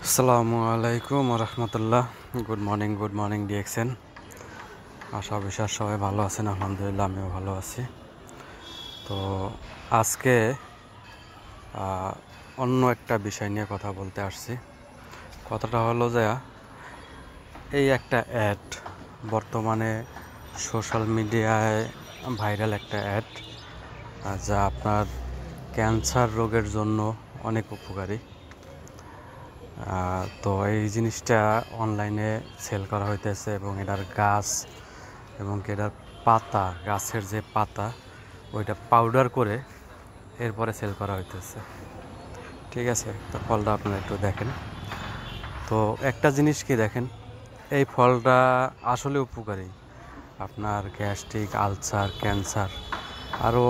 আসসালামু আলাইকুম রহমতুল্লাহ। Good morning DXN. আশা বিশ্বাস সবাই ভালো আছেন। আলহামদুলিল্লাহ আমিও ভালো আছি। তো আজকে অন্য একটা বিষয় নিয়ে কথা বলতে আসছি। কথাটা হলো যে এই একটা অ্যাড বর্তমানে সোশ্যাল মিডিয়ায় ভাইরাল একটা অ্যাড, যা আপনার ক্যান্সার রোগের জন্য অনেক উপকারী। তো এই জিনিসটা অনলাইনে সেল করা হইতেছে এবং এটার গাছ এবং এটার পাতা, গাছের যে পাতা ওইটা পাউডার করে এরপরে সেল করা হইতেছে। ঠিক আছে, তো ফলটা আপনারা একটু দেখেন। তো একটা জিনিস কি দেখেন, এই ফলটা আসলে উপকারী। আপনার গ্যাস্ট্রিক, আলসার, ক্যান্সার আরও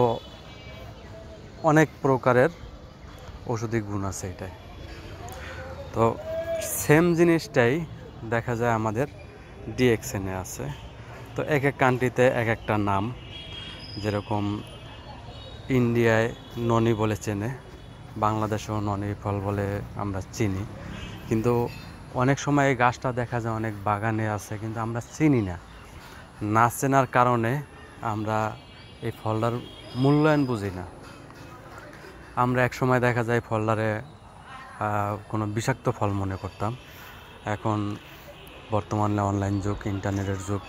অনেক প্রকারের ওষুধি গুণ আছে এটায়। তো সেম জিনিসটাই দেখা যায় আমাদের ডিএক্সএনে আছে। তো এক এক কান্ট্রিতে এক একটা নাম, যেরকম ইন্ডিয়ায় ননি বলে চেনে, বাংলাদেশেও ননি ফল বলে আমরা চিনি। কিন্তু অনেক সময় এই গাছটা দেখা যায় অনেক বাগানে আছে, কিন্তু আমরা চিনি না। না চেনার কারণে আমরা এই ফলটার মূল্যায়ন বুঝি না। আমরা এক সময় দেখা যায় ফলটারে কোনো বিষাক্ত ফল মনে করতাম। এখন বর্তমানে অনলাইন যুগ, ইন্টারনেটের যুগ।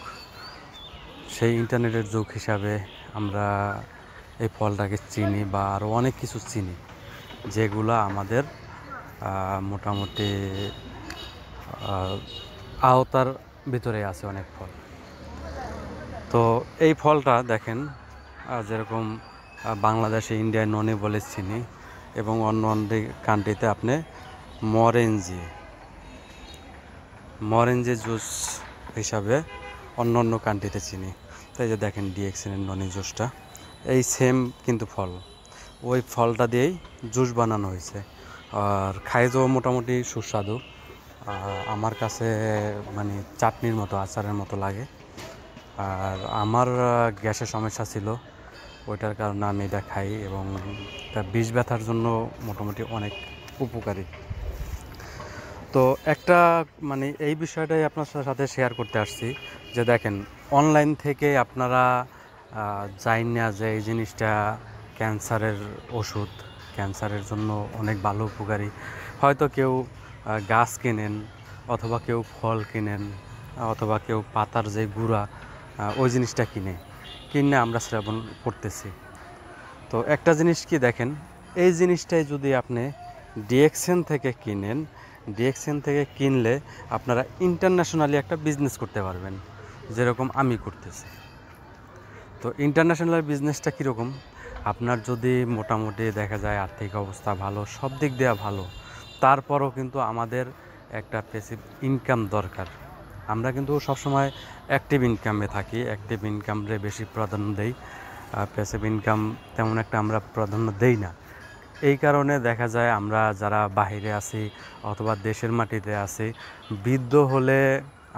সেই ইন্টারনেটের যুগ হিসাবে আমরা এই ফলটাকে চিনি বা আরও অনেক কিছু চিনি, যেগুলো আমাদের মোটামুটি আওতার ভিতরে আছে অনেক ফল। তো এই ফলটা দেখেন, যেরকম বাংলাদেশে ইন্ডিয়ায় ননি বলে চিনি এবং অন্য অন্য কান্ট্রিতে আপনি মরেঞ্জি জুস হিসাবে অন্য অন্য কান্ট্রিতে চিনি। তাই যে দেখেন ডিএক্সএনের ননি জুসটা এই সেম কিন্তু ফল, ওই ফলটা দিয়েই জুস বানানো হয়েছে। আর খাইতেও মোটামুটি সুস্বাদু। আমার কাছে মানে চাটনির মতো, আচারের মতো লাগে। আর আমার গ্যাসের সমস্যা ছিল, ওইটার কারণে আমি এটা খাই এবং এটা বিষ ব্যথার জন্য মোটামুটি অনেক উপকারী। তো একটা মানে এই বিষয়টাই আপনার সাথে শেয়ার করতে আসছি যে দেখেন, অনলাইন থেকে আপনারা জানেন না যে এই জিনিসটা ক্যান্সারের ওষুধ, ক্যান্সারের জন্য অনেক ভালো উপকারী। হয়তো কেউ গাছ কেনেন, অথবা কেউ ফল কেনেন, অথবা কেউ পাতার যে গুঁড়া ওই জিনিসটা কিনে আমরা সেবন করতেছি। তো একটা জিনিস কি দেখেন, এই জিনিসটাই যদি আপনি ডিএক্সএন থেকে কিনলে আপনারা ইন্টারন্যাশনালি একটা বিজনেস করতে পারবেন, যেরকম আমি করতেছি। তো ইন্টারন্যাশনাল বিজনেসটা কীরকম, আপনার যদি মোটামুটি দেখা যায় আর্থিক অবস্থা ভালো, সব দিক দিয়ে ভালো, তারপরও কিন্তু আমাদের একটা প্যাসিভ ইনকাম দরকার। আমরা কিন্তু সবসময় অ্যাক্টিভ ইনকামে থাকি, অ্যাক্টিভ ইনকামরে বেশি প্রাধান্য দেই, প্যাসিভ ইনকাম তেমন একটা আমরা প্রাধান্য দেই না। এই কারণে দেখা যায় আমরা যারা বাইরে আছি অথবা দেশের মাটিতে আছি, বৃদ্ধ হলে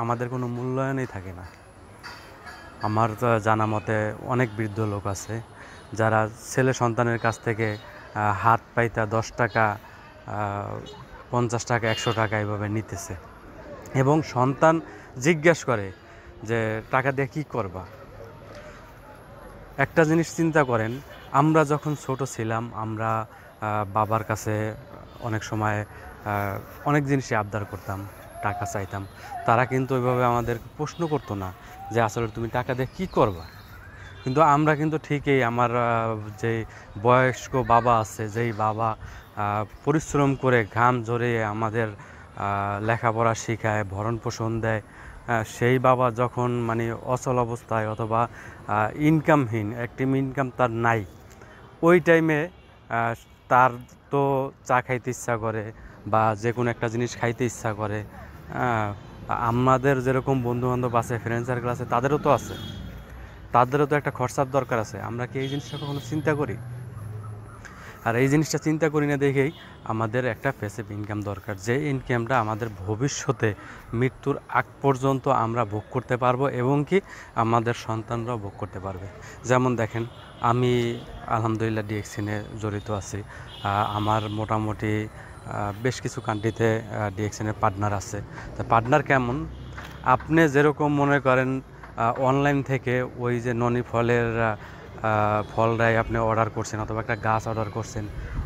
আমাদের কোনো মূল্যায়নই থাকে না। আমার জানা মতে অনেক বৃদ্ধ লোক আছে যারা ছেলে সন্তানের কাছ থেকে হাত পাইতা 10 টাকা, 50 টাকা, 100 টাকা এভাবে নিতেছে, এবং সন্তান জিজ্ঞেস করে যে টাকা দিয়ে কী করবা। একটা জিনিস চিন্তা করেন, আমরা যখন ছোট ছিলাম আমরা বাবার কাছে অনেক সময় অনেক জিনিসই আবদার করতাম, টাকা চাইতাম। তারা কিন্তু ওইভাবে আমাদের প্রশ্ন করতো না যে আসলে তুমি টাকা দিয়ে কী করবা। কিন্তু আমরা কিন্তু ঠিকই আমার যে বয়স্ক বাবা আছে, যেই বাবা পরিশ্রম করে ঘাম ঝরিয়ে আমাদের লেখাপড়া শেখায়, ভরণ পোষণ দেয়, সেই বাবা যখন মানে অচল অবস্থায় অথবা ইনকামহীন, অ্যাক্টিভ ইনকাম তার নাই, ওই টাইমে তার তো চা খাইতে ইচ্ছা করে বা যে কোনো একটা জিনিস খাইতে ইচ্ছা করে। আমাদের যেরকম বন্ধুবান্ধব আছে, ফ্রেন্ড সার্কেল আছে, তাদেরও তো আছে, তাদেরও তো একটা খরচার দরকার আছে। আমরা কি এই জিনিসটা কখনো চিন্তা করি? আর এই জিনিসটা চিন্তা করি না দেখেই আমাদের একটা প্যাসিভ ইনকাম দরকার, যে ইনকামটা আমাদের ভবিষ্যতে মৃত্যুর আগ পর্যন্ত আমরা ভোগ করতে পারবো এবং কি আমাদের সন্তানরাও ভোগ করতে পারবে। যেমন দেখেন, আমি আলহামদুলিল্লাহ ডিএক্সিনে জড়িত আছি। আমার মোটামুটি বেশ কিছু কান্ট্রিতে ডিএক্সএনের পার্টনার আছে। তো পার্টনার কেমন, আপনি যেরকম মনে করেন অনলাইন থেকে ওই যে ননি ফলের ফলটাই আপনি অর্ডার করছেন অথবা একটা গাছ অর্ডার করছেন,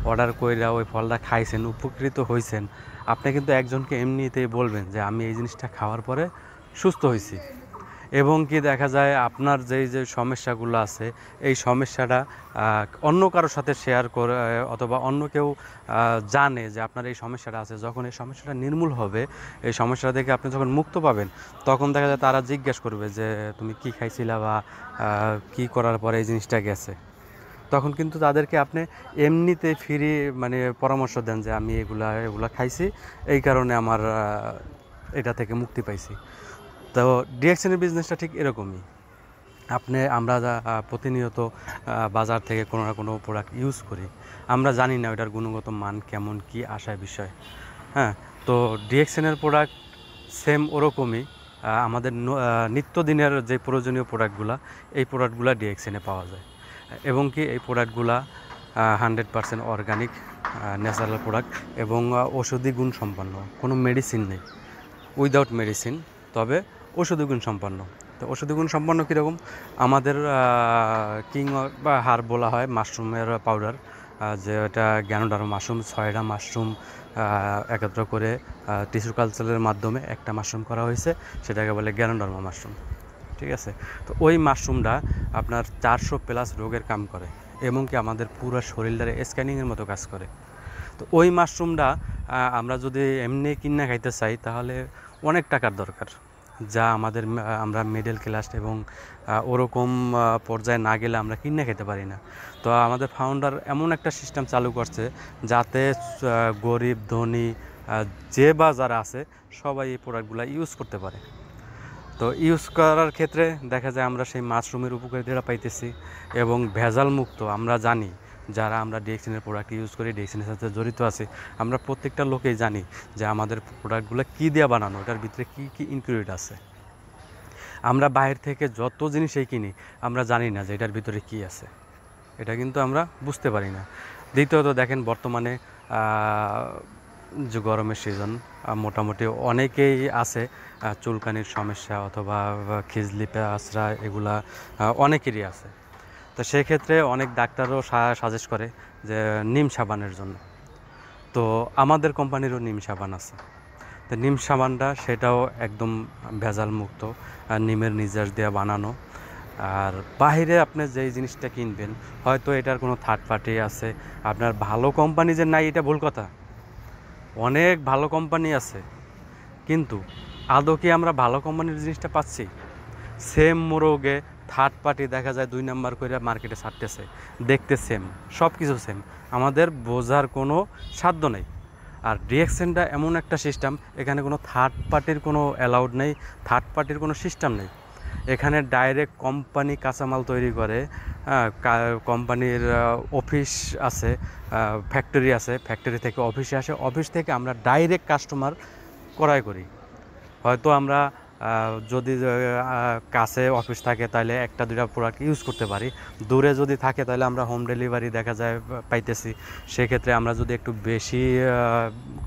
অর্ডার কইরা ওই ফলটা খাইছেন, উপকৃত হয়েছেন, আপনি কিন্তু একজনকে এমনিতেই বলবেন যে আমি এই জিনিসটা খাওয়ার পরে সুস্থ হয়েছি। এবং কি দেখা যায় আপনার যেই যে সমস্যাগুলো আছে এই সমস্যাটা অন্য কারোর সাথে শেয়ার করে অথবা অন্য কেউ জানে যে আপনার এই সমস্যাটা আছে, যখন এই সমস্যাটা নির্মূল হবে, এই সমস্যাটা থেকে আপনি যখন মুক্ত পাবেন, তখন দেখা যায় তারা জিজ্ঞেস করবে যে তুমি কি খাইছিলা বা কি করার পরে এই জিনিসটা গেছে। তখন কিন্তু তাদেরকে আপনি এমনিতে ফ্রি মানে পরামর্শ দেন যে আমি এগুলা খাইছি, এই কারণে আমার এটা থেকে মুক্তি পাইছি। তো ডিএক্সএনের বিজনেসটা ঠিক এরকমই। আমরা প্রতিনিয়ত বাজার থেকে কোনো না কোনো প্রোডাক্ট ইউজ করি, আমরা জানি না ওটার গুণগত মান কেমন, কি আসার বিষয়। হ্যাঁ, তো ডিএক্সএনের প্রোডাক্ট সেম ওরকমই। আমাদের নিত্যদিনের যে প্রয়োজনীয় প্রোডাক্টগুলো, এই প্রোডাক্টগুলো ডিএক্সএনে পাওয়া যায়। এবং কি এই প্রোডাক্টগুলা 100% অর্গানিক ন্যাচারাল প্রোডাক্ট এবং ঔষধি গুণ সম্পন্ন, কোনো মেডিসিন নেই, উইদাউট মেডিসিন, তবে ঔষধি গুণ সম্পন্ন। তো ঔষধি গুণ সম্পন্ন কীরকম, আমাদের কিং বা হার বলা হয় মাশরুমের পাউডার, যেটা গ্যানোডার মাশরুম, 6টা মাশরুম একত্র করে টিস্যু কালচারের মাধ্যমে একটা মাশরুম করা হয়েছে, সেটাকে বলে গ্যানোডার্মা মাশরুম। ঠিক আছে, তো ওই মাশরুমটা আপনার 400+ রোগের কাম করে এবং কি আমাদের পুরো শরীরটারে স্ক্যানিংয়ের মতো কাজ করে। তো ওই মাশরুমটা আমরা যদি এমনি কিনে খাইতে চাই তাহলে অনেক টাকার দরকার, যা আমরা মিডল ক্লাস এবং ওরকম পর্যায়ে না গেলে আমরা কিনে খেতে পারি না। তো আমাদের ফাউন্ডার এমন একটা সিস্টেম চালু করছে যাতে গরিব ধনী যে বা যারা আছে সবাই এই প্রোডাক্টগুলো ইউজ করতে পারে। তো ইউজ করার ক্ষেত্রে দেখা যায় আমরা সেই মাশরুমের উপকারিতা পাইতেছি এবং ভেজাল মুক্ত। আমরা জানি যারা আমরা ডিএক্সএনের প্রোডাক্ট ইউজ করি, ডিএক্সএনের সাথে জড়িত আছে, আমরা প্রত্যেকটা লোকেই জানি যে আমাদের প্রোডাক্টগুলো কী দিয়ে বানানো, এটার ভিতরে কী কী ইনগ্রিডিয়েন্ট আছে। আমরা বাইরে থেকে যত জিনিসই কিনি আমরা জানি না যে এটার ভিতরে কী আছে, এটা কিন্তু আমরা বুঝতে পারি না। দ্বিতীয়ত দেখেন বর্তমানে যে গরমের সিজন, মোটামুটি অনেকেই আছে চুলকানির সমস্যা অথবা খিজলি আঁচড়া, এগুলা অনেকেরই আছে। তো সেক্ষেত্রে অনেক ডাক্তারও সাজেস্ট করে যে নিম সাবানের জন্য। তো আমাদের কোম্পানিরও নিম সাবান আছে। তো নিম সাবানটা সেটাও একদম ভেজাল মুক্ত, নিমের নির্যাস দিয়ে বানানো। আর বাইরে আপনি যেই জিনিসটা কিনবেন হয়তো এটার কোনো থার্ড পার্টি আছে, আপনার ভালো কোম্পানি যে নাই এটা ভুল কথা, অনেক ভালো কোম্পানি আছে, কিন্তু আদৌ কি আমরা ভালো কোম্পানির জিনিসটা পাচ্ছি? সেম মোরগে থার্ড পার্টি দেখা যায় 2 নাম্বার করে মার্কেটে ছাড়তেছে, দেখতে সেম, সব কিছু সেম, আমাদের বোঝার কোনো সাধ্য নেই। আর ডিএক্সএনটা এমন একটা সিস্টেম, এখানে কোনো থার্ড পার্টির কোনো অ্যালাউড নেই, থার্ড পার্টির কোনো সিস্টেম নেই। এখানে ডাইরেক্ট কোম্পানি কাঁচামাল তৈরি করে, কোম্পানির অফিস আছে, ফ্যাক্টরি আছে, ফ্যাক্টরি থেকে অফিসে আসে, অফিস থেকে আমরা ডাইরেক্ট কাস্টমার ক্রয় করি। হয়তো আমরা যদি কাছে অফিস থাকে তাহলে 1-2টা প্রোডাক্ট ইউজ করতে পারি, দূরে যদি থাকে তাহলে আমরা হোম ডেলিভারি দেখা যায় পাইতেছি। সেক্ষেত্রে আমরা যদি একটু বেশি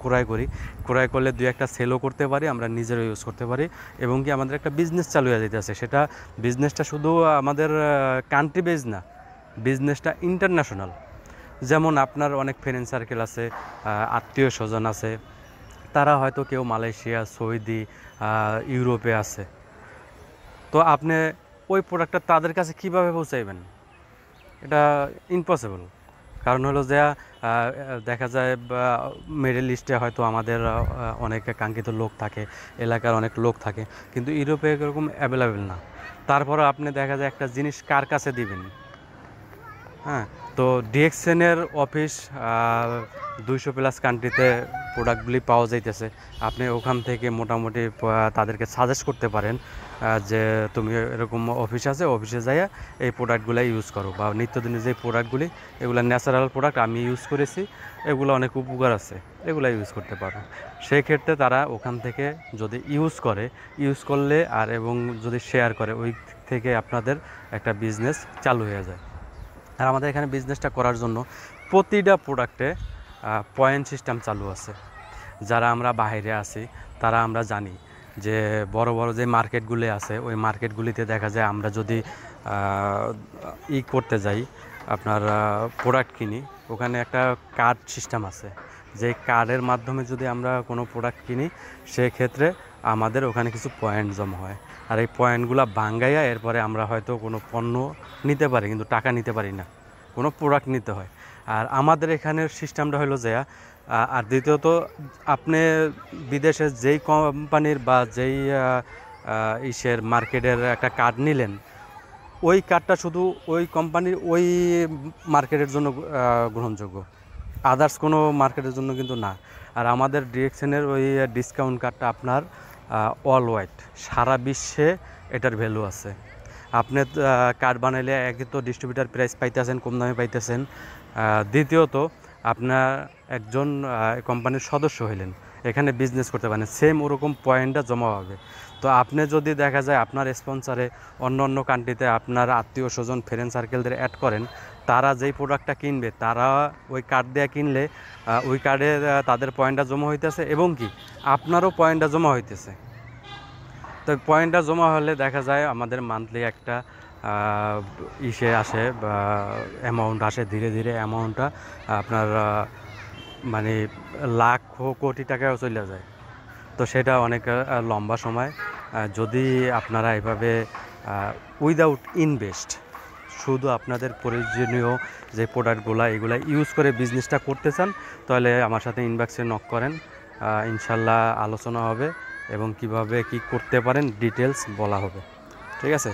ক্রয় করলে 2-1টা সেলও করতে পারি, আমরা নিজেরও ইউজ করতে পারি এবং কি আমাদের একটা বিজনেস চালু হয়ে যেতেছে। সেটা বিজনেসটা শুধু আমাদের কান্ট্রি বেজ না, বিজনেসটা ইন্টারন্যাশনাল। যেমন আপনার অনেক ফ্রেন্ড সার্কেল আছে, আত্মীয় স্বজন আছে, তারা হয়তো কেউ মালয়েশিয়া, সৌদি, ইউরোপে আছে। তো আপনি ওই প্রোডাক্টটা তাদের কাছে কীভাবে পৌঁছাইবেন? এটা ইম্পসিবল। কারণ হলো যে দেখা যায় মিডল ইস্টে হয়তো আমাদের অনেক কাঙ্ক্ষিত লোক থাকে, এলাকার অনেক লোক থাকে, কিন্তু ইউরোপে এরকম অ্যাভেলেবেল না। তারপরে আপনি দেখা যায় একটা জিনিস কার কাছে দিবেন? হ্যাঁ, তো ডিএক্সএনের অফিস 200+ কান্ট্রিতে প্রোডাক্টগুলি পাওয়া যাইতেছে। আপনি ওখান থেকে মোটামুটি তাদেরকে সাজেস্ট করতে পারেন যে তুমি এরকম অফিস আছে, অফিসে যাইয়া এই প্রোডাক্টগুলো ইউজ করো, বা নিত্যদিনের যে প্রোডাক্টগুলি এগুলো ন্যাচারাল প্রোডাক্ট, আমি ইউজ করেছি, এগুলো অনেক উপকার আছে, এগুলো ইউজ করতে পারো। সেই ক্ষেত্রে তারা ওখান থেকে যদি ইউজ করলে আর এবং যদি শেয়ার করে, ওই থেকে আপনাদের একটা বিজনেস চালু হয়ে যায়। আর আমাদের এখানে বিজনেসটা করার জন্য প্রতিটা প্রোডাক্টে পয়েন্ট সিস্টেম চালু আছে। যারা আমরা বাইরে আছি তারা আমরা জানি যে বড় বড় যে মার্কেটগুলি আছে ওই মার্কেটগুলিতে দেখা যায় আমরা যদি করতে যাই, আপনার প্রোডাক্ট কিনি, ওখানে একটা কার্ড সিস্টেম আছে। যে কার্ডের মাধ্যমে যদি আমরা কোনো প্রোডাক্ট কিনি সেক্ষেত্রে আমাদের ওখানে কিছু পয়েন্ট জমা হয়, আর এই পয়েন্টগুলো ভাঙ্গাইয়া এরপরে আমরা হয়তো কোনো পণ্য নিতে পারি কিন্তু টাকা নিতে পারি না, কোনো প্রোডাক্ট নিতে হয়। আর আমাদের এখানের সিস্টেমটা হলো যে আর দ্বিতীয়ত আপনি বিদেশের যেই কোম্পানির বা যেই ইসের মার্কেটের একটা কার্ড নিলেন, ওই কার্ডটা শুধু ওই কোম্পানির ওই মার্কেটের জন্য গ্রহণযোগ্য, আদার্স কোনো মার্কেটের জন্য কিন্তু না। আর আমাদের ডিরেকশনের ওই ডিসকাউন্ট কার্ডটা আপনার অল ওয়াইড সারা বিশ্বে এটার ভ্যালু আছে। আপনি কার্ড বানাইলে একে তো ডিস্ট্রিবিউটার প্রাইস পাইতেছেন, কম দামে পাইতেছেন, দ্বিতীয়ত আপনার একজন কোম্পানির সদস্য হইলেন, এখানে বিজনেস করতে পারেন, সেম ওরকম পয়েন্টটা জমা হবে। তো আপনি যদি দেখা যায় আপনার স্পন্সারে অন্য অন্য কান্ট্রিতে আপনার আত্মীয় স্বজন ফ্রেন্ড সার্কেলদের অ্যাড করেন, তারা যেই প্রোডাক্টটা কিনবে তারা ওই কার্ড দিয়ে কিনলে ওই কার্ডে তাদের পয়েন্টটা জমা হইতেছে এবং কি আপনারও পয়েন্টটা জমা হইতেছে। তো পয়েন্টটা জমা হলে দেখা যায় আমাদের মান্থলি একটা ইসে আসে বা অ্যামাউন্ট আসে, ধীরে ধীরে অ্যামাউন্টটা আপনার মানে লাখ কোটি টাকাও চলে যায়। তো সেটা অনেক লম্বা সময়। যদি আপনারা এভাবে উইদাউট ইনভেস্ট শুধু আপনাদের প্রয়োজনীয় যে প্রোডাক্টগুলো এগুলো ইউজ করে বিজনেসটা করতে চান, তাহলে আমার সাথে ইনবক্সে নক করেন, ইনশাল্লাহ আলোচনা হবে এবং কিভাবে কি করতে পারেন ডিটেলস বলা হবে। ঠিক আছে।